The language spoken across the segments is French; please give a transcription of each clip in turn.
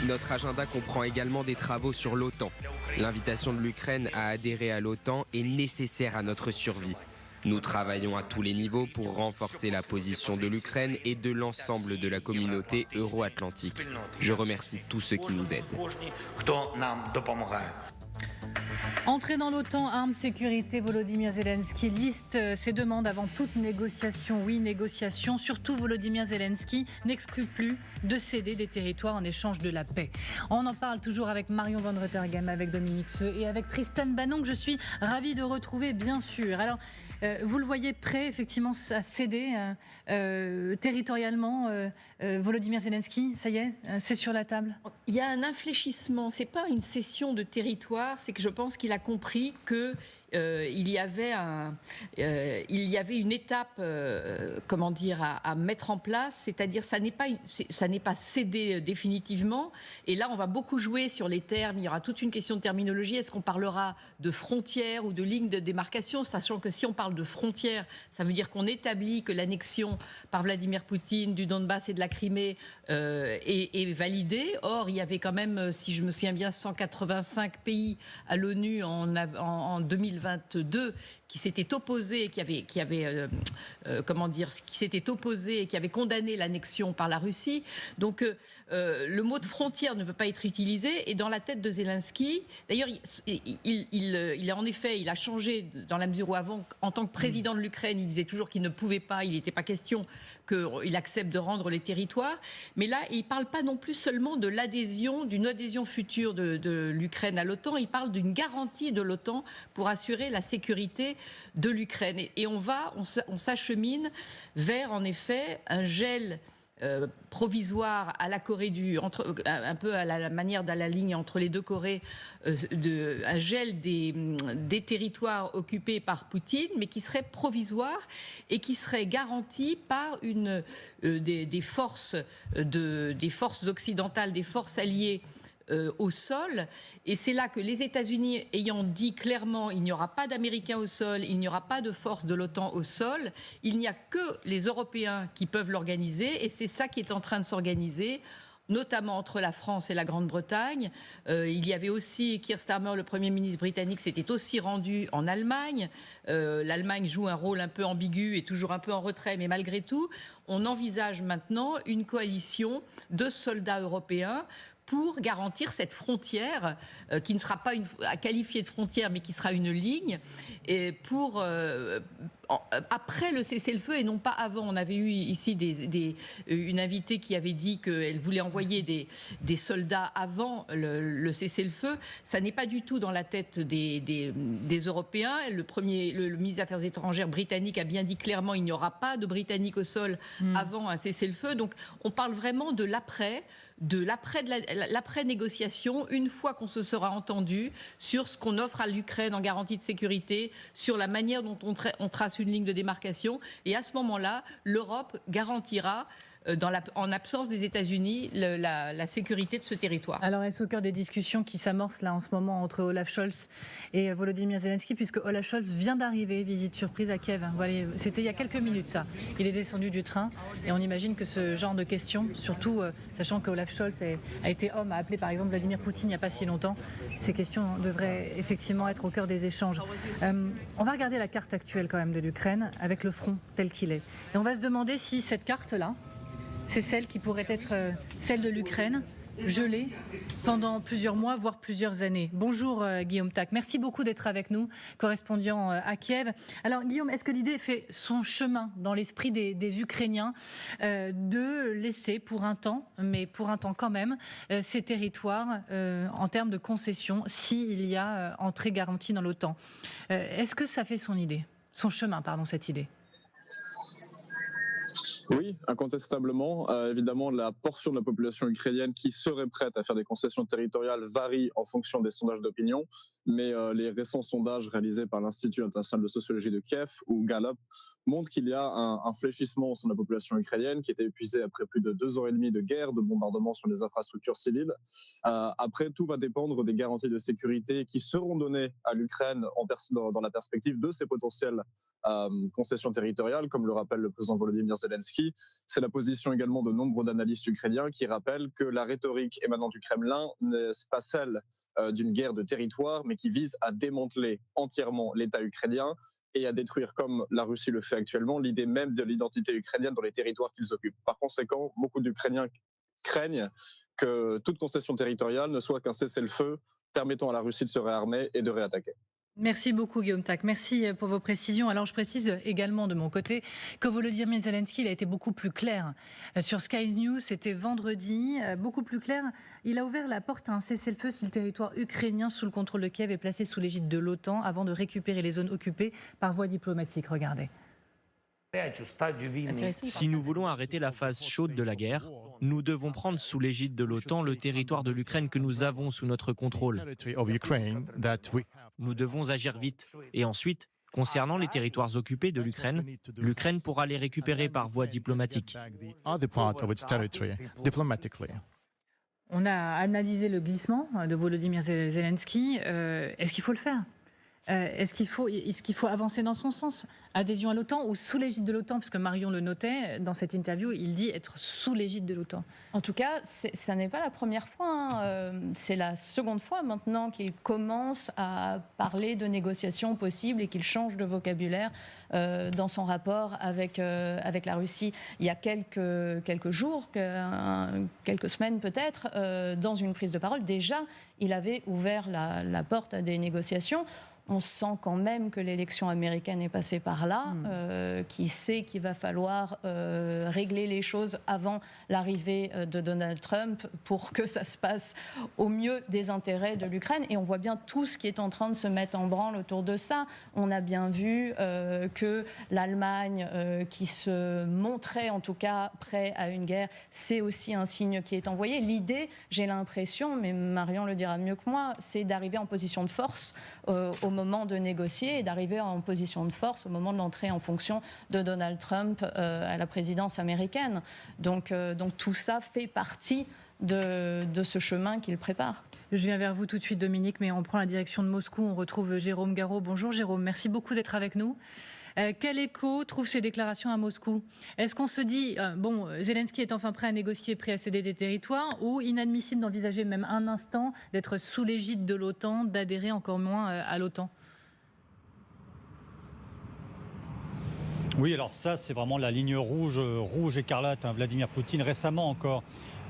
Notre agenda comprend également des travaux sur l'OTAN. L'invitation de l'Ukraine à adhérer à l'OTAN est nécessaire à notre survie. Nous travaillons à tous les niveaux pour renforcer la position de l'Ukraine et de l'ensemble de la communauté euro-atlantique. Je remercie tous ceux qui nous aident. Entrer dans l'OTAN, armes, sécurité, Volodymyr Zelensky liste ses demandes avant toute négociation. Oui, négociation. Surtout, Volodymyr Zelensky n'exclut plus de céder des territoires en échange de la paix. On en parle toujours avec Marion Van Rottergem, avec Dominique Seux et avec Tristan Banon, que je suis ravie de retrouver, bien sûr. Alors, vous le voyez prêt, effectivement, à céder territorialement Volodymyr Zelensky, ça y est, c'est sur la table. Il y a un infléchissement. C'est pas une cession de territoire, c'est que je pense qu'il a compris que il y avait une étape, à mettre en place, c'est-à-dire ça n'est pas cédé définitivement. Et là, on va beaucoup jouer sur les termes. Il y aura toute une question de terminologie. Est-ce qu'on parlera de frontières ou de lignes de démarcation, sachant que si on parle de frontières, ça veut dire qu'on établit que l'annexion par Vladimir Poutine du Donbass et de la Crimée est validée. Or, il y avait quand même, si je me souviens bien, 185 pays à l'ONU en 2022 qui s'étaient opposés, qui avaient condamné l'annexion par la Russie. Donc le mot de frontière ne peut pas être utilisé. Et dans la tête de Zelensky, d'ailleurs, il a changé dans la mesure où avant, en tant que président de l'Ukraine, il disait toujours qu'il ne pouvait pas, il n'était pas question qu'il accepte de rendre les territoires. Mais là, il ne parle pas non plus seulement de d'une adhésion future de l'Ukraine à l'OTAN. Il parle d'une garantie de l'OTAN pour assurer la sécurité de l'Ukraine. Et on s'achemine vers, en effet, un gel provisoire à la Corée un peu à la manière de la ligne entre les deux Corées, un gel des territoires occupés par Poutine, mais qui serait provisoire et qui serait garanti par des forces occidentales, des forces alliées au sol. Et c'est là que les États-Unis, ayant dit clairement il n'y aura pas d'Américains au sol, il n'y aura pas de forces de l'OTAN au sol, il n'y a que les Européens qui peuvent l'organiser, et c'est ça qui est en train de s'organiser, notamment entre la France et la Grande-Bretagne. Il y avait aussi Keir Starmer, le Premier ministre britannique, s'était aussi rendu en Allemagne. L'Allemagne joue un rôle un peu ambigu et toujours un peu en retrait, mais malgré tout, on envisage maintenant une coalition de soldats européens pour garantir cette frontière qui ne sera pas à qualifier de frontière, mais qui sera une ligne, et pour après le cessez-le-feu et non pas avant. On avait eu ici une invitée qui avait dit qu'elle voulait envoyer des soldats avant le cessez-le-feu. Ça n'est pas du tout dans la tête des Européens. Le ministre des Affaires étrangères britannique a bien dit clairement il n'y aura pas de Britanniques au sol avant un cessez-le-feu. Donc on parle vraiment de l'après-négociation, une fois qu'on se sera entendu sur ce qu'on offre à l'Ukraine en garantie de sécurité, sur la manière dont on trace une ligne de démarcation. Et à ce moment-là, l'Europe garantira, en absence des États-Unis, la sécurité de ce territoire. Alors, est-ce au cœur des discussions qui s'amorcent là en ce moment entre Olaf Scholz et Volodymyr Zelensky, puisque Olaf Scholz vient d'arriver, visite surprise à Kiev. Voilà, c'était il y a quelques minutes, ça. Il est descendu du train et on imagine que ce genre de questions, surtout sachant que Olaf Scholz a été homme à appeler par exemple Vladimir Poutine il n'y a pas si longtemps, ces questions devraient effectivement être au cœur des échanges. On va regarder la carte actuelle quand même de l'Ukraine avec le front tel qu'il est. Et on va se demander si cette carte-là, c'est celle qui pourrait être celle de l'Ukraine, gelée pendant plusieurs mois, voire plusieurs années. Bonjour Guillaume Tack, merci beaucoup d'être avec nous, correspondant à Kiev. Alors Guillaume, est-ce que l'idée fait son chemin dans l'esprit des Ukrainiens de laisser pour un temps, mais pour un temps quand même, ces territoires en termes de concessions, s'il y a entrée garantie dans l'OTAN? Est-ce que ça fait son chemin, cette idée? Oui, incontestablement. Évidemment, la portion de la population ukrainienne qui serait prête à faire des concessions territoriales varie en fonction des sondages d'opinion, mais les récents sondages réalisés par l'Institut international de sociologie de Kiev ou Gallup montrent qu'il y a un fléchissement au sein de la population ukrainienne qui était épuisée après plus de 2 ans et demi de guerre, de bombardements sur les infrastructures civiles. Après, tout va dépendre des garanties de sécurité qui seront données à l'Ukraine dans la perspective de ses potentielles concessions territoriales, comme le rappelle le président Volodymyr Zelensky. Zelensky. C'est la position également de nombre d'analystes ukrainiens qui rappellent que la rhétorique émanant du Kremlin n'est pas celle d'une guerre de territoire, mais qui vise à démanteler entièrement l'État ukrainien et à détruire, comme la Russie le fait actuellement, l'idée même de l'identité ukrainienne dans les territoires qu'ils occupent. Par conséquent, beaucoup d'Ukrainiens craignent que toute concession territoriale ne soit qu'un cessez-le-feu permettant à la Russie de se réarmer et de réattaquer. Merci beaucoup Guillaume Tack, merci pour vos précisions. Alors je précise également de mon côté que Volodymyr Zelensky il a été beaucoup plus clair sur Sky News, c'était vendredi, beaucoup plus clair. Il a ouvert la porte à un cessez-le-feu si le territoire ukrainien sous le contrôle de Kiev est placé sous l'égide de l'OTAN avant de récupérer les zones occupées par voie diplomatique. Regardez. Si nous voulons arrêter la phase chaude de la guerre, nous devons prendre sous l'égide de l'OTAN le territoire de l'Ukraine que nous avons sous notre contrôle. Nous devons agir vite. Et ensuite, concernant les territoires occupés de l'Ukraine, l'Ukraine pourra les récupérer par voie diplomatique. On a analysé le glissement de Volodymyr Zelensky. Est-ce qu'il faut le faire ? Est-ce qu'il faut avancer dans son sens ? Adhésion à l'OTAN ou sous l'égide de l'OTAN ? Puisque Marion le notait dans cette interview, il dit être sous l'égide de l'OTAN. En tout cas, ça n'est pas la première fois. C'est la seconde fois maintenant qu'il commence à parler de négociations possibles et qu'il change de vocabulaire dans son rapport avec la Russie. Il y a quelques jours, quelques semaines peut-être, dans une prise de parole, déjà, il avait ouvert la porte à des négociations. On sent quand même que l'élection américaine est passée par là, qui sait qu'il va falloir régler les choses avant l'arrivée de Donald Trump pour que ça se passe au mieux des intérêts de l'Ukraine. Et on voit bien tout ce qui est en train de se mettre en branle autour de ça. On a bien vu que l'Allemagne, qui se montrait en tout cas prêt à une guerre, c'est aussi un signe qui est envoyé. L'idée, j'ai l'impression, mais Marion le dira mieux que moi, c'est d'arriver en position de force au moment de négocier et d'arriver en position de force au moment de l'entrée en fonction de Donald Trump à la présidence américaine. Donc tout ça fait partie de ce chemin qu'il prépare. Je viens vers vous tout de suite, Dominique, mais on prend la direction de Moscou. On retrouve Jérôme Garraud. Bonjour Jérôme, merci beaucoup d'être avec nous. Quel écho trouvent ces déclarations à Moscou ? Est-ce qu'on se dit, Zelensky est enfin prêt à négocier, prêt à céder des territoires, ou inadmissible d'envisager même un instant d'être sous l'égide de l'OTAN, d'adhérer encore moins à l'OTAN ? Oui, alors ça, c'est vraiment la ligne rouge écarlate. Vladimir Poutine, récemment encore,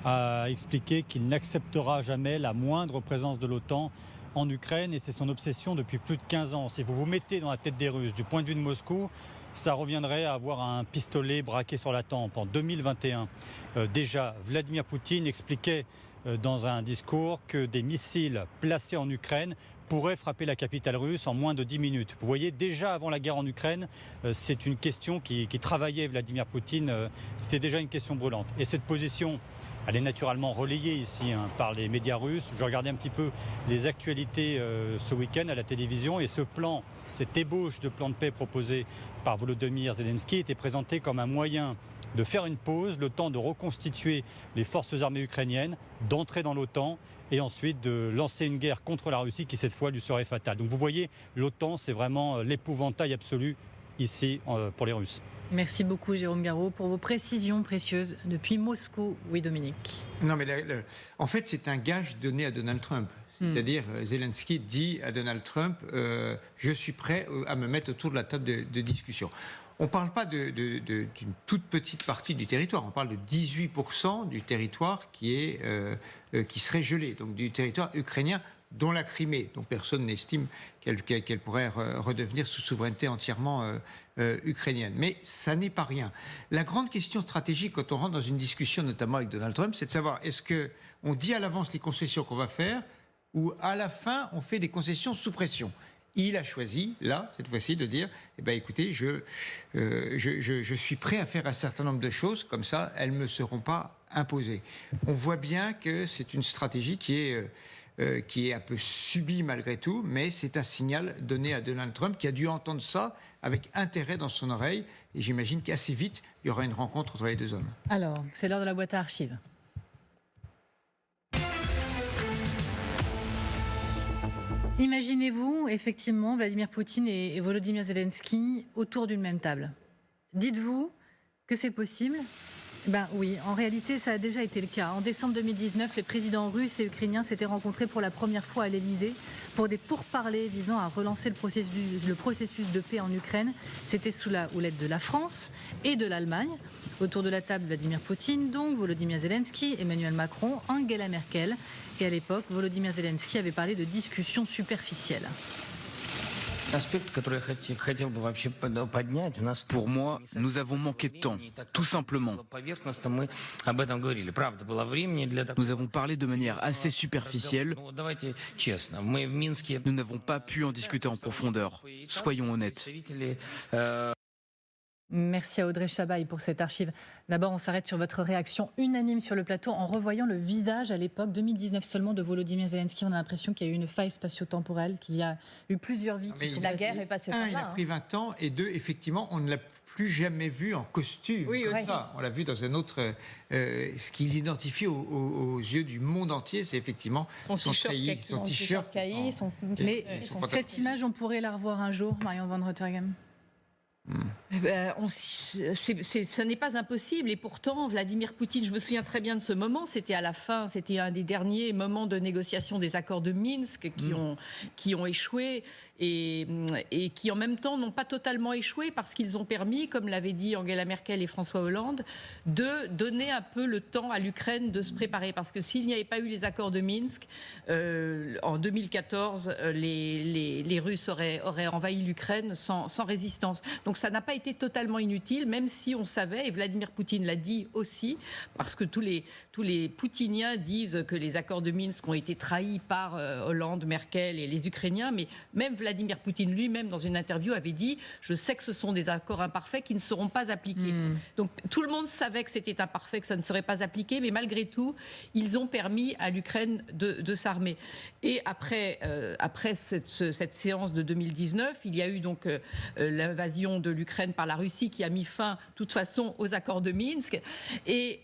a expliqué qu'il n'acceptera jamais la moindre présence de l'OTAN en Ukraine, et c'est son obsession depuis plus de 15 ans. Si vous vous mettez dans la tête des Russes, du point de vue de Moscou, ça reviendrait à avoir un pistolet braqué sur la tempe. En 2021, déjà, Vladimir Poutine expliquait dans un discours que des missiles placés en Ukraine pourraient frapper la capitale russe en moins de 10 minutes. Vous voyez, déjà avant la guerre en Ukraine, c'est une question qui travaillait Vladimir Poutine. C'était déjà une question brûlante. Et cette position, elle est naturellement relayée ici par les médias russes. Je regardais un petit peu les actualités ce week-end à la télévision, et ce plan, cette ébauche de plan de paix proposé par Volodymyr Zelensky était présenté comme un moyen de faire une pause, le temps de reconstituer les forces armées ukrainiennes, d'entrer dans l'OTAN et ensuite de lancer une guerre contre la Russie qui cette fois lui serait fatale. Donc vous voyez, l'OTAN, c'est vraiment l'épouvantail absolu ici pour les Russes. Merci beaucoup Jérôme Garraud pour vos précisions précieuses depuis Moscou. Oui Dominique. Non mais en fait c'est un gage donné à Donald Trump. C'est-à-dire Zelensky dit à Donald Trump je suis prêt à me mettre autour de la table de discussion. On ne parle pas d'une toute petite partie du territoire, on parle de 18% du territoire qui serait gelé, donc du territoire ukrainien, dont la Crimée, dont personne n'estime qu'elle pourrait redevenir sous souveraineté entièrement ukrainienne. Mais ça n'est pas rien. La grande question stratégique quand on rentre dans une discussion, notamment avec Donald Trump, c'est de savoir est-ce qu'on dit à l'avance les concessions qu'on va faire ou à la fin on fait des concessions sous pression. Il a choisi, là, cette fois-ci, de dire écoutez, je suis prêt à faire un certain nombre de choses, comme ça, elles ne me seront pas imposées. On voit bien que c'est une stratégie qui est un peu subie malgré tout, mais c'est un signal donné à Donald Trump qui a dû entendre ça avec intérêt dans son oreille. Et j'imagine qu'assez vite, il y aura une rencontre entre les deux hommes. Alors, c'est l'heure de la boîte à archives. Imaginez-vous, effectivement, Vladimir Poutine et Volodymyr Zelensky autour d'une même table. Dites-vous, Que c'est possible ? Ben oui, en réalité, ça a déjà été le cas. En décembre 2019, les présidents russes et ukrainiens s'étaient rencontrés pour la première fois à l'Elysée pour des pourparlers visant à relancer le processus de paix en Ukraine. C'était sous la houlette de la France et de l'Allemagne. Autour de la table, Vladimir Poutine, donc Volodymyr Zelensky, Emmanuel Macron, Angela Merkel. Et à l'époque, Volodymyr Zelensky avait parlé de discussions superficielles. Pour moi, nous avons manqué de temps, tout simplement. Nous avons parlé de manière assez superficielle. Nous n'avons pas pu en discuter en profondeur. Soyons honnêtes. Merci à Audrey Chabaille pour cette archive. D'abord, on s'arrête sur votre réaction unanime sur le plateau en revoyant le visage à l'époque, 2019 seulement, de Volodymyr Zelensky. On a l'impression qu'il y a eu une faille spatio-temporelle, qu'il y a eu plusieurs vies qui sont la passées. guerre est passée par là. Il a pris 20 ans, et 2, effectivement, on ne l'a plus jamais vu en costume. Oui, comme aussi. ça. On l'a vu dans un autre... ce qu'il identifie aux yeux du monde entier, c'est effectivement son t-shirt caï, Mais cette image, on pourrait la revoir un jour, Marion Van Rotterdam. Ce n'est pas impossible, et pourtant Vladimir Poutine, je me souviens très bien de ce moment, c'était à la fin, c'était un des derniers moments de négociation des accords de Minsk qui ont échoué et qui en même temps n'ont pas totalement échoué parce qu'ils ont permis, comme l'avaient dit Angela Merkel et François Hollande, de donner un peu le temps à l'Ukraine de se préparer, parce que s'il n'y avait pas eu les accords de Minsk en 2014, les Russes auraient envahi l'Ukraine sans résistance. Donc ça n'a pas été totalement inutile, même si on savait, et Vladimir Poutine l'a dit aussi, parce que tous les poutiniens disent que les accords de Minsk ont été trahis par Hollande, Merkel et les Ukrainiens, mais même Vladimir Poutine lui-même, dans une interview, avait dit « Je sais que ce sont des accords imparfaits qui ne seront pas appliqués ». Donc tout le monde savait que c'était imparfait, que ça ne serait pas appliqué, mais malgré tout, ils ont permis à l'Ukraine de s'armer. Et après cette séance de 2019, il y a eu donc l'invasion de l'Ukraine par la Russie qui a mis fin, de toute façon, aux accords de Minsk. Et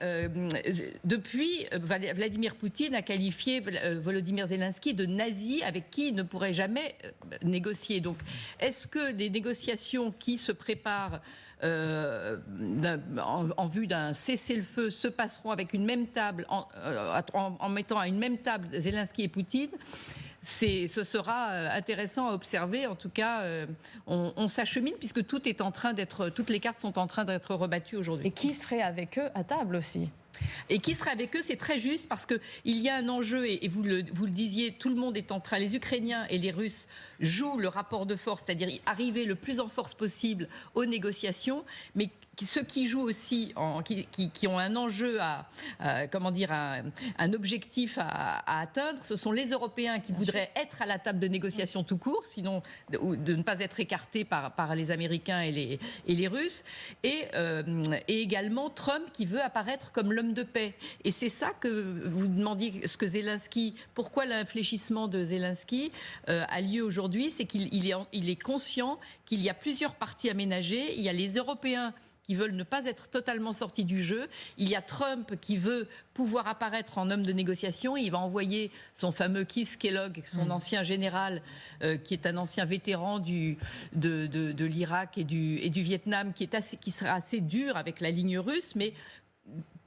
depuis, Vladimir Poutine a qualifié Volodymyr Zelensky de nazi avec qui il ne pourrait jamais négocier. Donc, est-ce que des négociations qui se préparent en vue d'un cessez-le-feu se passeront avec une même table, en mettant à une même table Zelensky et Poutine? Ce sera intéressant à observer. En tout cas, on s'achemine puisque toutes les cartes sont en train d'être rebattues aujourd'hui. Et qui serait avec eux à table aussi? Et qui sera avec eux, c'est très juste parce qu'il y a un enjeu, et vous le disiez, tout le monde est en train, les Ukrainiens et les Russes jouent le rapport de force, c'est-à-dire arriver le plus en force possible aux négociations, mais ceux qui jouent aussi, qui ont un enjeu un objectif à atteindre, ce sont les Européens qui voudraient être à la table de négociation tout court, sinon de ne pas être écartés par les Américains et les Russes, et également Trump qui veut apparaître comme l'homme de paix. Et c'est ça que vous demandiez, pourquoi l'infléchissement de Zelensky a lieu aujourd'hui, c'est qu'il est conscient qu'il y a plusieurs parties aménagées. Il y a les Européens qui veulent ne pas être totalement sortis du jeu. Il y a Trump qui veut pouvoir apparaître en homme de négociation. Il va envoyer son fameux Keith Kellogg, son ancien général, qui est un ancien vétéran de l'Irak et du Vietnam, qui sera assez dur avec la ligne russe, mais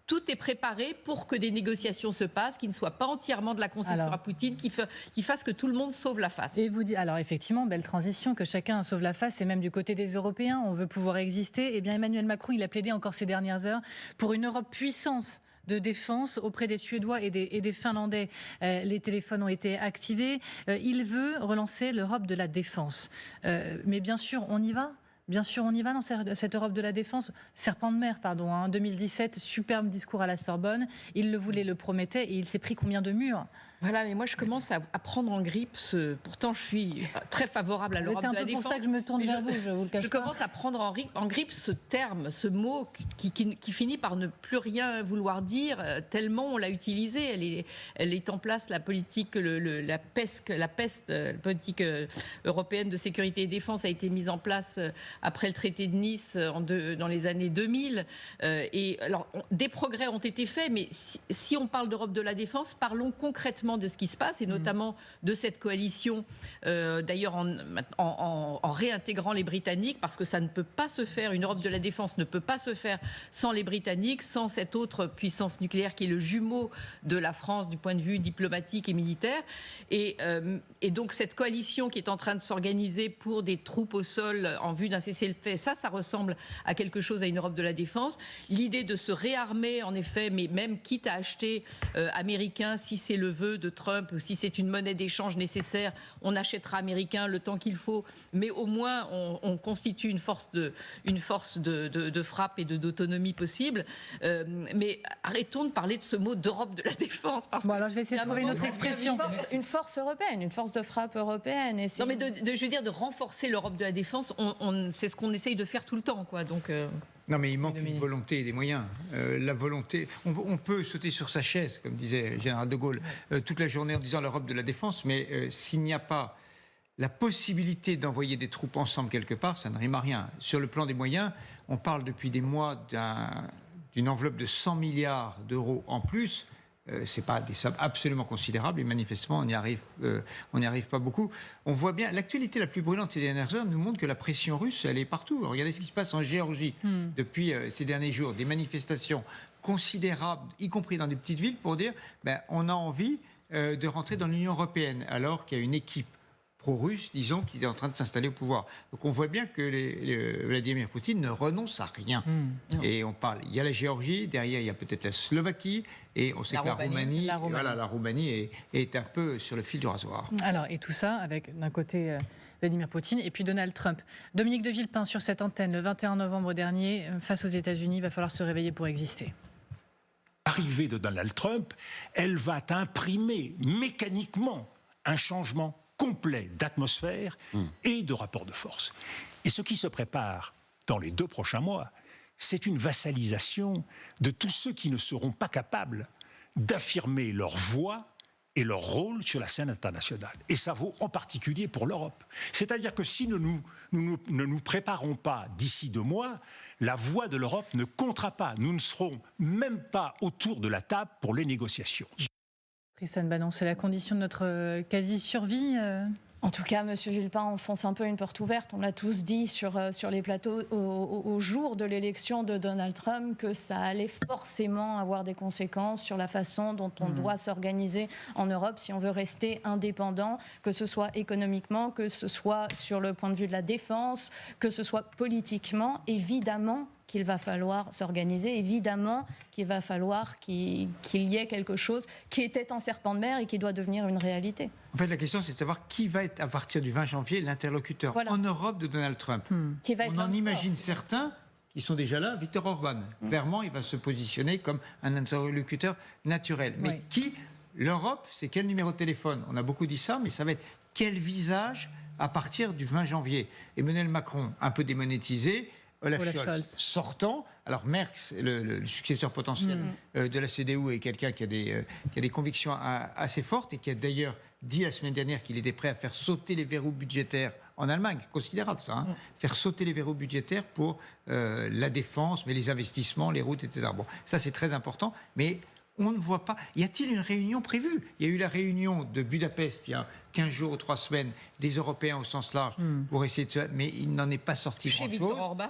tout est préparé pour que des négociations se passent, qui ne soient pas entièrement de la concession à Poutine, qui fassent que tout le monde sauve la face. Et vous dites, alors effectivement, belle transition, que chacun sauve la face, et même du côté des Européens, on veut pouvoir exister. Eh bien, Emmanuel Macron, il a plaidé encore ces dernières heures pour une Europe puissance de défense auprès des Suédois et des Finlandais. Les téléphones ont été activés. Il veut relancer l'Europe de la défense. Mais bien sûr, on y va. Bien sûr, on y va dans cette Europe de la défense. Serpent de mer, pardon. 2017, superbe discours à la Sorbonne. Il le voulait, le promettait, et il s'est pris combien de murs ? Voilà, mais moi je commence à prendre en grippe pourtant je suis très favorable à l'Europe de la défense. C'est un peu pour ça que je me tourne vers vous, je vous le cache pas. Je commence à prendre en grippe ce terme, ce mot qui finit par ne plus rien vouloir dire, tellement on l'a utilisé. Elle est en place, la politique, la politique européenne de sécurité et défense a été mise en place après le traité de Nice dans les années 2000. Et alors, des progrès ont été faits, mais si on parle d'Europe de la défense, parlons concrètement de ce qui se passe, et notamment de cette coalition, d'ailleurs en réintégrant les Britanniques, parce que ça ne peut pas se faire, une Europe de la défense ne peut pas se faire sans les Britanniques, sans cette autre puissance nucléaire qui est le jumeau de la France du point de vue diplomatique et militaire. Et donc cette coalition qui est en train de s'organiser pour des troupes au sol en vue d'un cessez-le-feu, ça ressemble à quelque chose, à une Europe de la défense. L'idée de se réarmer, en effet, mais même quitte à acheter américain, si c'est le vœu de Trump, si c'est une monnaie d'échange nécessaire, on achètera américain le temps qu'il faut, mais au moins on constitue une force de frappe et d'autonomie possible. Mais arrêtons de parler de ce mot d'Europe de la défense. Parce alors je vais essayer de trouver une autre expression. Une force européenne, une force de frappe européenne. Et non, mais je veux dire de renforcer l'Europe de la défense, c'est ce qu'on essaye de faire tout le temps, quoi. Donc. Non, mais il manque une volonté et des moyens. La volonté, on peut sauter sur sa chaise, comme disait le général de Gaulle, toute la journée en disant l'Europe de la défense, mais s'il n'y a pas la possibilité d'envoyer des troupes ensemble quelque part, ça ne rime à rien. Sur le plan des moyens, on parle depuis des mois d'une enveloppe de 100 milliards d'euros en plus. Ce n'est pas des sommes absolument considérables et manifestement on n'y arrive pas beaucoup. On voit bien, l'actualité la plus brûlante ces dernières heures nous montre que la pression russe, elle est partout. Regardez ce qui se passe en Géorgie depuis ces derniers jours. Des manifestations considérables, y compris dans des petites villes, pour dire on a envie de rentrer dans l'Union européenne, alors qu'il y a une équipe pro-russe, disons, qui est en train de s'installer au pouvoir. Donc on voit bien que Vladimir Poutine ne renonce à rien. Et on parle, il y a la Géorgie, derrière il y a peut-être la Slovaquie, et on sait que la Roumanie est un peu sur le fil du rasoir. Alors, et tout ça avec d'un côté Vladimir Poutine et puis Donald Trump. Dominique de Villepin sur cette antenne le 21 novembre dernier, face aux États-Unis, il va falloir se réveiller pour exister. L'arrivée de Donald Trump, elle va imprimer mécaniquement un changement complet d'atmosphère et de rapport de force. Et ce qui se prépare dans les 2 prochains mois, c'est une vassalisation de tous ceux qui ne seront pas capables d'affirmer leur voix et leur rôle sur la scène internationale. Et ça vaut en particulier pour l'Europe. C'est-à-dire que si nous ne nous préparons pas d'ici 2 mois, la voix de l'Europe ne comptera pas. Nous ne serons même pas autour de la table pour les négociations. Tristan Banon, c'est la condition de notre quasi-survie En tout cas, M. Villepin enfonce un peu une porte ouverte. On l'a tous dit sur les plateaux au jour de l'élection de Donald Trump que ça allait forcément avoir des conséquences sur la façon dont on doit s'organiser en Europe si on veut rester indépendant, que ce soit économiquement, que ce soit sur le point de vue de la défense, que ce soit politiquement. Évidemment qu'il va falloir s'organiser, évidemment qu'il va falloir qu'il y ait quelque chose qui était un serpent de mer et qui doit devenir une réalité. En fait, la question, c'est de savoir qui va être, à partir du 20 janvier, l'interlocuteur en Europe de Donald Trump. On en imagine certains qui sont déjà là. Viktor Orban, clairement, il va se positionner comme un interlocuteur naturel. Mais qui L'Europe, c'est quel numéro de téléphone? On a beaucoup dit ça, mais ça va être quel visage à partir du 20 janvier? Emmanuel Macron, un peu démonétisé, Olaf Scholz sortant. Alors Merz, le successeur potentiel de la CDU, est quelqu'un qui a des convictions assez fortes et qui a d'ailleurs dit la semaine dernière qu'il était prêt à faire sauter les verrous budgétaires en Allemagne. Considérable ça, faire sauter les verrous budgétaires pour la défense, mais les investissements, les routes, etc. Bon, ça c'est très important, mais on ne voit pas. Y a-t-il une réunion prévue? Il y a eu la réunion de Budapest il y a 15 jours ou 3 semaines des Européens au sens large pour essayer de se... Mais il n'en est pas sorti grand-chose.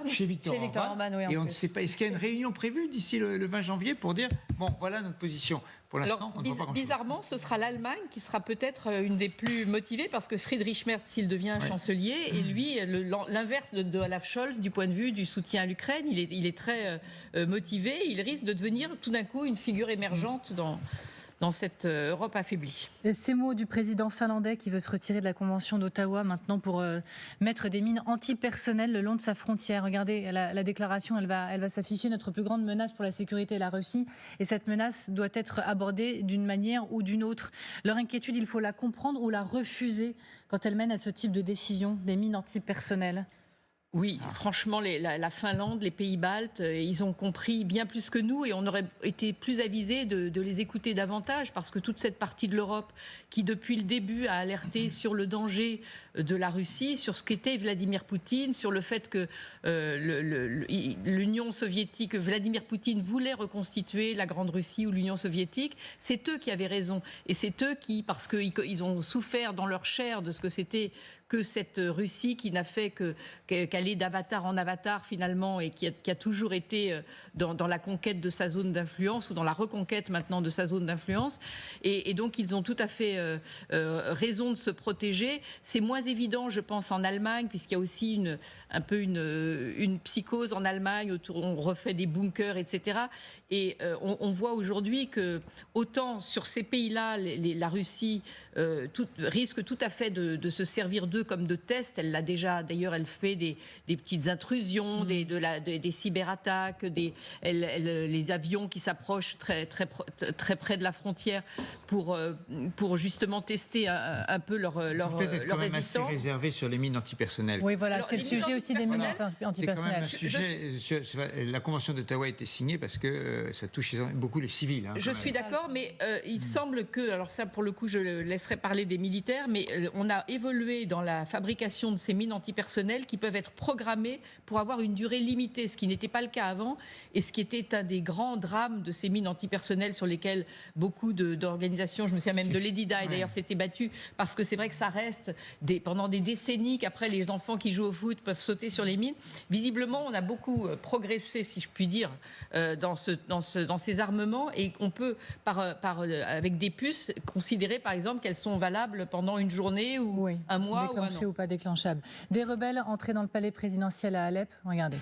Chez Viktor Orban, oui, et on ne sait pas. Est-ce qu'il y a une réunion prévue d'ici le 20 janvier pour dire bon, voilà notre position? Pour l'instant, on ne voit pas grand-chose. Bizarrement, ce sera l'Allemagne qui sera peut-être une des plus motivées parce que Friedrich Merz, s'il devient chancelier, et lui, l'inverse de Olaf Scholz du point de vue du soutien à l'Ukraine, il est très motivé. Il risque de devenir tout d'un coup une figure émergente dans cette Europe affaiblie. Et ces mots du président finlandais qui veut se retirer de la Convention d'Ottawa maintenant pour mettre des mines antipersonnelles le long de sa frontière. Regardez, la déclaration, elle va s'afficher. Notre plus grande menace pour la sécurité est la Russie. Et cette menace doit être abordée d'une manière ou d'une autre. Leur inquiétude, il faut la comprendre ou la refuser quand elle mène à ce type de décision, des mines antipersonnelles. Oui, franchement, la Finlande, les pays baltes, ils ont compris bien plus que nous et on aurait été plus avisés de les écouter davantage parce que toute cette partie de l'Europe qui, depuis le début, a alerté sur le danger de la Russie, sur ce qu'était Vladimir Poutine, sur le fait que l'Union soviétique, Vladimir Poutine voulait reconstituer la Grande Russie ou l'Union soviétique, c'est eux qui avaient raison. Et c'est eux qui, parce qu'ils ont souffert dans leur chair de ce que c'était que cette Russie qui n'a fait qu'aller d'avatar en avatar finalement et qui a toujours été dans la conquête de sa zone d'influence ou dans la reconquête maintenant de sa zone d'influence. Et donc ils ont tout à fait raison de se protéger. C'est moins évident, je pense, en Allemagne, puisqu'il y a aussi un peu une psychose en Allemagne, autour, on refait des bunkers, etc. Et on voit aujourd'hui que autant sur ces pays-là, la Russie risque tout à fait de se servir d'eux comme de test. Elle l'a déjà, d'ailleurs, elle fait des petites intrusions, des cyberattaques, les avions qui s'approchent très près de la frontière pour justement tester un peu leur peut-être être quand même résistance. assez réservé sur les mines antipersonnelles. Oui, voilà, c'est le sujet aussi des mines antipersonnelles. C'est quand même un sujet. La Convention d'Ottawa a été signée parce que ça touche beaucoup les civils. Je suis d'accord, mais il semble que, alors ça pour le coup je laisserai parler des militaires, mais on a évolué dans la fabrication de ces mines antipersonnelles qui peuvent être programmées pour avoir une durée limitée, ce qui n'était pas le cas avant et ce qui était un des grands drames de ces mines antipersonnelles sur lesquelles beaucoup d'organisations, je me souviens même de Lady Di d'ailleurs, s'étaient battues parce que c'est vrai que ça reste pendant des décennies qu'après les enfants qui jouent au foot peuvent sauter sur les mines. Visiblement, on a beaucoup progressé, si je puis dire, dans ces armements et on peut, avec des puces, considérer par exemple qu'elles sont valables pendant une journée ou un mois ou un an. Ou pas déclenchables. Des rebelles entrés dans le palais présidentiel à Alep. Regardez.